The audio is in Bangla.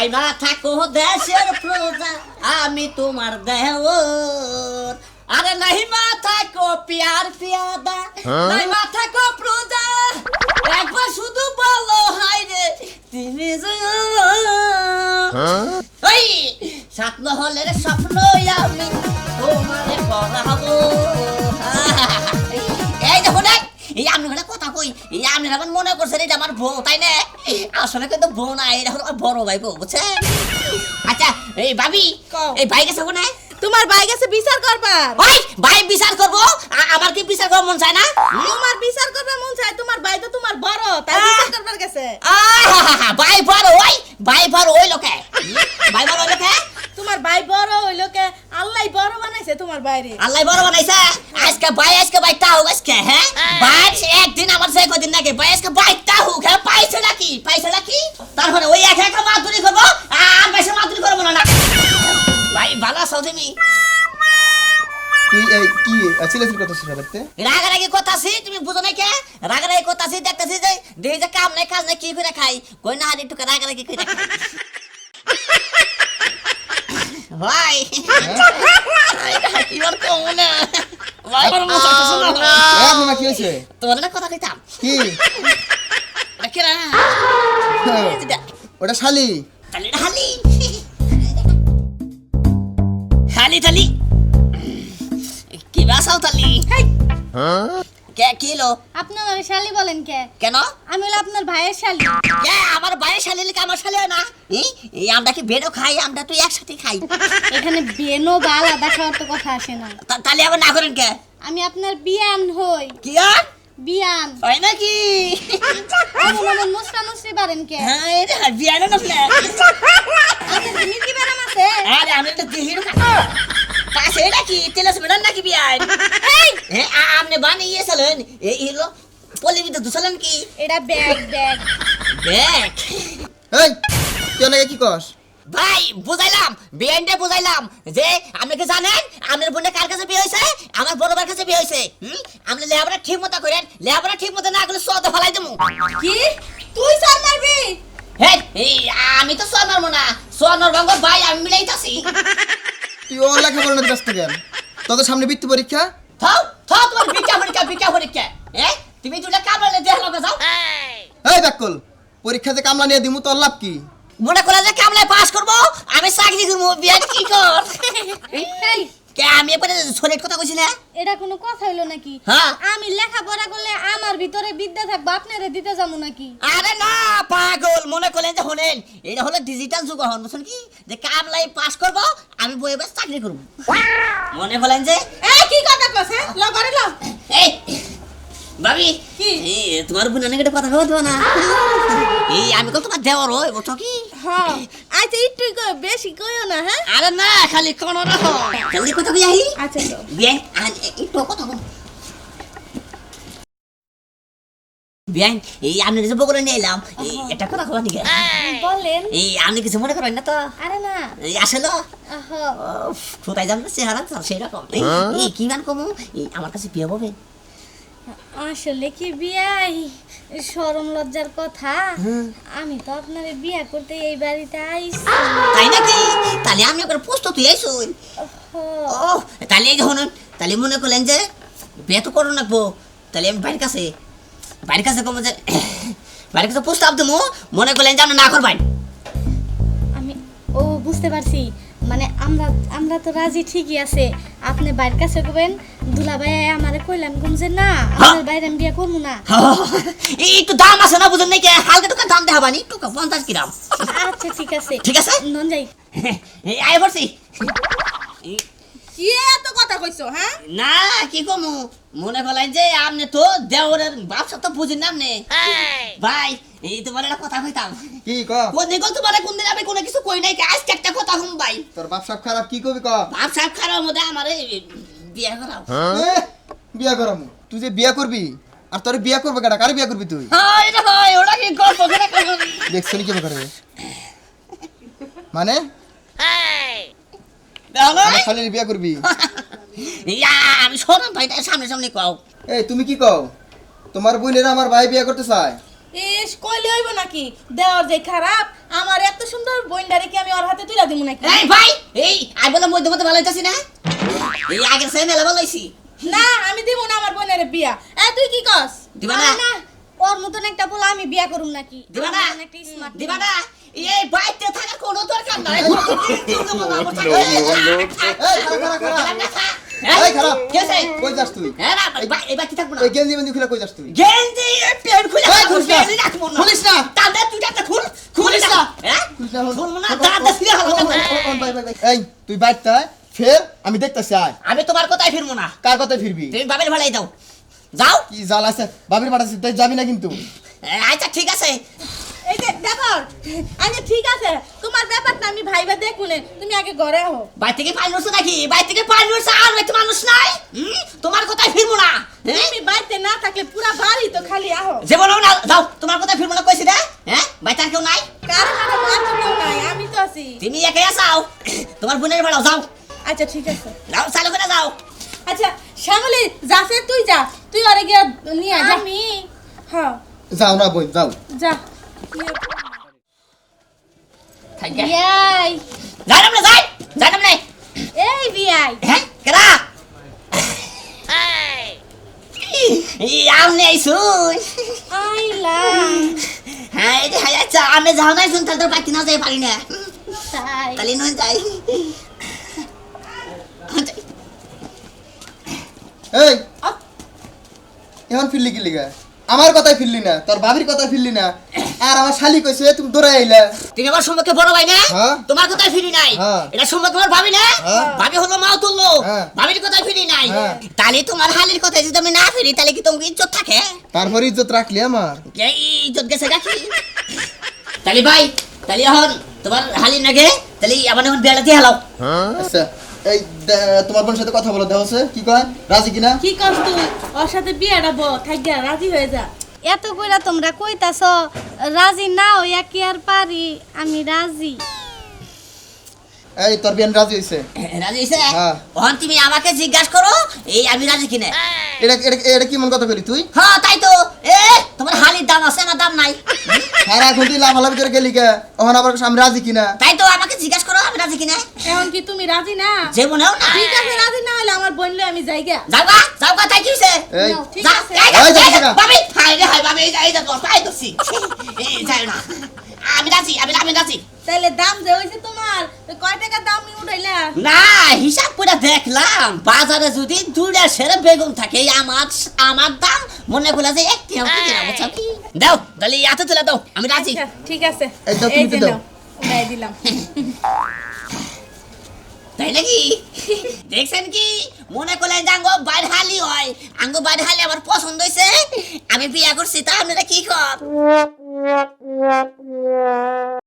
নাই মা থাকো দেশের প্রজা আমি তোমার দেওর আরে নাই মা থাকো পিয়ার পিয়াদা নাই মা থাকো প্রজা একবার শুধু বলো হাই রে তুমি ওই স্বপ্ন হলে রে স্বপ্ন আমি তোমারে পড়াবো এই দেখো না এই আমি একটা কথা কই এই আমি এখন মনে করছেন এটা আমার বউ তাই না আসলে কিন্তু বউ না এটা হলো আমার বড় ভাই বউ বুঝছেন আচ্ছা এই ভাবি এই ভাই গেছে কোনে তোমার ভাই গেছে বিচার করবার। ওই ভাই বিচার করব আমার কি বিচার করার মন চায় না তোমার বিচার করবার মন চায় তোমার ভাই তো তোমার বড় তাই বিচার করবার গেছে। ভাই বড় ওই লোকে ভাই বড় ওই লোকে তোমার ভাই বড় ওই লোকে আল্লাহ বড় বানাইছে তোমার বাইরে আল্লাহ বড় বানাইছে আজকে বাইকটা হোক আজকে হ্যাঁ বাইক একদিন আমার সেই কদিন নাকি ভাই আজকে বাইকটা হোক হ্যাঁ পাইছে নাকি তারপরে ওই একা মাতুরি করবো আর বেশি মাতুরি করবো না ভাই ভালো আছো তুমি তুই এই কি চিল্লাচিল্লি করতেছিস রাতে রাগারাগি করতাছি তুমি বুঝো না কে রাগারাগি করতাছি দেখতাছি যে দেই যে কাম নাই কাজ নাই কি করে খাই কই না হাড়ি টুকা রাগারাগি করে খাই ভাই কি আর কম না ভাই বড় মজা করছ না মামা কি হইছে তোমার না কথা কইতাম কি কেরা ওটা শালি হালি কি বাসাও তালি কে কিলো আপনার আমি শালি বলেন কে কেন আমি হলো আপনার ভাইয়ের শালি কে আমার ভাইয়ের শালি লিখে আমার শালি হয় না এই আমরা কি বেডও খাই আমরা তো একসাথে খাই এখানে বেনো বা আলাদা খাওয়ার তো কথা আসে না তাহলে আবার না করেন কে আমি আপনার বিয়ান হই কি আর বিয়ান হয় নাকি আমার মুসরানুসরি বারেন কে হ্যাঁ এটা বিয়ানো না আপনার মির্কি বারাম আছে আরে আমি তো দিহির কাছে নাকি তেলাস মেডান নাকি বিয়ান এই আপনি বানিয়েছিলেন এই হলো পলিবিতে দুসালেন কি এটা ব্যাগ ব্যাগ এই তুই নাকি কি কস ভাই বুঝাইলাম যে আপনি কি জানেন আপনার বোনে কার কাছে বিয়ে হয়েছে আমার বড় ভাইয়ের কাছে বিয়ে হয়েছে আপনি লেখাপড়া ঠিক মতো করেন লেখাপড়া ঠিক মতো না করলে সদ ফলাই দেবো কি তুই সার মারবি হ্যাঁ এই আমি তো সদ মারবো না সোনার রঙ ভাই আমি মিলাইতাছি তুই ও লেখাপড়া না ব্যস্ত কেন তোদের সামনে বৃত্তি পরীক্ষা থাও তোমার বিকা পরীক্ষা তুমি দুটা কামড়ালে দেখ লগে যাও এই ব্যাকল পরীক্ষাতে কামলা নিয়ে দিমু তোর লাভ কি মনে করে যে কামলায় পাস করবো আমি চাকরি করবো বিয়ে কি কর কে আমি একবারে সলিড কথা কইছি না এটা কোনো কথা হইলো নাকি হ্যাঁ আমি লেখাপড়া করলে আমার ভিতরে বিদ্যা থাকবে আপনারে দিতে যাবো নাকি আরে না পাগল মনে করলেন যে হলেন এটা হলো ডিজিটাল যুগ হন বুঝছেন কি যে কামলাই পাস করব আমি বইয়ে বসে চাকরি করব মনে হলেন যে এই কি কথা কইছে ল করে ল এই ভাবি কি তোমার বোন অনেক কথা বলতো না এই আমি কল তোমার দেওয়ার ওই বুঝছো কি হ্যাঁ আচ্ছা একটু বেশি কইও না হ্যাঁ আরে না খালি কোন রাখো খালি কথা কই আই আচ্ছা তো বিয়ান একটু কথা বল বিয়ান এই আমি যে বগুড়া নিয়ে এলাম এটা কথা কবা নিকে বলেন এই আমি কিছু মনে করেন না তো আরে না এই আসলে কোথায় যাবেন চেহারা সেরকম এই কি গান কমু এই আমার কাছে বিয়ে হবে আসলে কি বিয়াই শরম লজ্জার কথা আমি তো আপনারে বিয়া করতে এই বাড়িতে আইছি তাই নাকি তাহলে আমি একবার প্রস্তুত হয়ে আইছো ও তাহলে এই হনুন তাহলে মনে করলেন যে বিয়ে তো করো নাকবো তাহলে আমি বাড়ির কাছে কমে যে বাড়ির কাছে প্রস্তাব দেবো মনে করলেন যে আপনি না করবেন আমি ও বুঝতে পারছি মানে আমরা তো রাজি ঠিকই আছে আপনি বাইরের কাছে কবেন দুলাভাই আমারে কইলাম কম যে না আমার বাইরে আমি বিয়া করবো না এই একটু দাম আছে না বুঝুন নাকি হালকা টুকা দাম দেখাবানি টুকা 50 গ্রাম আচ্ছা ঠিক আছে নন যাই এই আয় পড়ছি কি এত কথা কইছো হ্যাঁ না কি কমু মনে করলেন যে আপনি তো দেওরের বাপসা তো বুঝেন না আপনি ভাই এই তোমার একটা কথা কইতাম কি ক কোন দিন তোমারে কোন দিন আমি কোনো কিছু কই নাই আজকে একটা কথা শুন ভাই তোর বাপ সাহেব খারাপ কি কবি ক বাপ সাহেব খারাপ মধ্যে আমারে বিয়ে করাও বিয়া করামু তুই যে বিয়া করবি আর তোর বিয়া করবে কেডা কারে বিয়া করবি তুই হাই রে ভাই ওটা কি গল্প করে দেখছনি কি করে মানে দেখো আমি খালি বিয়া করবি ইয়া আমি শোনাম ভাই সামনে কও এই তুমি কি কও তোমার বোনেরা আমার ভাই বিয়া করতে চায় এ কইলে হইব নাকি দেওয়ার যে খারাপ আমার এত সুন্দর বইন্ডারে কি আমি ওর হাতে তুইলা দিমু নাকি এই ভাই এই আই বলে মধ্যে মধ্যে ভালো হইতাছি না এই আগের সাই মেলা ভালো হইছি না আমি দিমু না আমার বোনের বিয়া তুই কি কস দিবা না না ওর মতন একটা পোলা আমি বিয়া করুম নাকি দিবা না ওর মতন একটা স্মার্ট দিবা না এই বাইতে থাকার কোনো দরকার নাই এই খারাপ কে চাই কই যাস তুই হ্যাঁ না এই বাকি থাকবো না এই গেঞ্জি মেঞ্জি খুলে কই যাস তুই গেঞ্জি পেন খুলে এই, খুলিস না। রাখবো না খুলিস না। তাহলে তুই একটা খুলিস না হ্যাঁ খুলিস না হল। খুলবো না দাঁড়া ফিরে হলো এই তুই বাইরটা ফের আমি দেখতাছি আয় আমি তোমার কথাই ফিরবো না কার কথায় ফিরবি তুমি বাবের ভালাই দাও যাও কি জাল আছে বাবির পাঠাচ্ছি তাই যাবি না কিন্তু আচ্ছা ঠিক আছে এই যে দেখো আচ্ছা ঠিক আছে তোমার ব্যাপারটা আমি ভাইবা দেখুনে তুমি আগে ঘরে হও বাই থেকে পানি উঠছে নাকি বাই থেকে পানি উঠছে আর একটা মানুষ নাই তোমার কথাই ফিরবো না হ্যাঁ তুমি বাড়িতে না থাকলে পুরা বাড়ি তো খালি আহো যে বলো না যাও তোমার কথাই ফিরবো না কইছি না হ্যাঁ বাই তার কেউ নাই কারণ আমার কেউ নাই আমি তো আছি তুমি একাই আসাও তোমার বোনের ভাড়াও যাও আচ্ছা ঠিক আছে যাও চালু করে যাও আচ্ছা শ্যামলি যাছে তুই যা তুই ওরে গিয়া নিয়ে যা আমি হ্যাঁ যাও না বই যাও যা থাইকা বিয়াই যাই না যাই না এই বিয়াই হ্যাঁ কেডা এই আমনে আইছুন আইলাম হ্যাঁ এই যে হাই আচ্ছা আমি যাও নাই শুন তাহলে তো বাকি না যাই পারি না তাই তাহলে নয় যাই এই এখন ফিরলি কি লিগা আমার কথাই ফিরলি না তোর বাবির কথাই ফিরলি না আর আমার শালি কইছে তুমি দৌড়াই আইলা তুমি আমার সম্পর্কে বড় ভাই না হ্যাঁ। তোমার কথাই ফিরি নাই হ্যাঁ। এটা সম্পর্কে আমার ভাবি না হ্যাঁ। ভাবি হলো মাও তুললো হ্যাঁ। ভাবির কথাই ফিরি নাই হ্যাঁ। তাহলে তোমার হালির কথাই যদি আমি না ফিরি তাহলে কি তোমাকে ইজ্জত থাকে তারপর ইজ্জত রাখলি আমার এই ইজ্জত গেছে রাখি তাহলে ভাই তাহলে এখন তোমার হালি নাগে তাহলে আমার এখন বেড়া দিয়ে হেলাও আচ্ছা এই তোমার বোনের সাথে কথা বলে দেওয়া হচ্ছে কি কয় রাজি কিনা কি কস তুই ওর সাথে বিয়েটা থাকিয়া রাজি হয়ে যা এত কইরা তোমরা কইতাছ রাজি না হইয়া কি আর পারি আমি রাজি এই তোর বিয়ান রাজি হইছে রাজি হইছে হ্যাঁ। এখন তুমি আমাকে জিজ্ঞাসা করো এই আমি রাজি কিনে এটা এটা এটা কি মন কথা করি তুই হ্যাঁ তাই তো এ তোমার হালির দাম আছে না দাম নাই সারা এখন তুই লাফালাফি করে গেলি কে ওখানে আবার আমি রাজি কিনা তাই তো আমাকে জিজ্ঞাসা করো আমি রাজি কিনে এখন কি তুমি রাজি না যে মনে হোক না ঠিক আছে রাজি না হলে আমার বোনলে আমি যাইগা যাও গা তাই কি হইছে এই নাও, ঠিক যা, আছে এই যা, এই যা, এই যা, যা। বাবি, হাই রে, হাই, বাবি, এই যা, তোর পায়ে ধরছি। এই, যাই না। আমি রাজি। তাহলে দাম যে হইছে তোমার তো কয় টাকা দাম উঠাইলা না, হিসাব করে দেখলাম, বাজারে যদি দুইটা সেরে বেগুন থাকে, আমার দাম মনে করলে যে একটি হবে কিনা, বুঝছো কি? দাও, তাহলে এত তুলে দাও, আমি রাজি। আচ্ছা, ঠিক আছে এই দাও, এই তুমি যে দাও। নাও, উঠাই দিলাম তাই নাকি? দেখছেন কি? মনে করলেন যে আঙ্গো বাইর হালি হয়, আঙ্গো বাইর হালি আমার পছন্দ হয়েছে, আমি বিয়া করছি, তা আপনারা কি কর?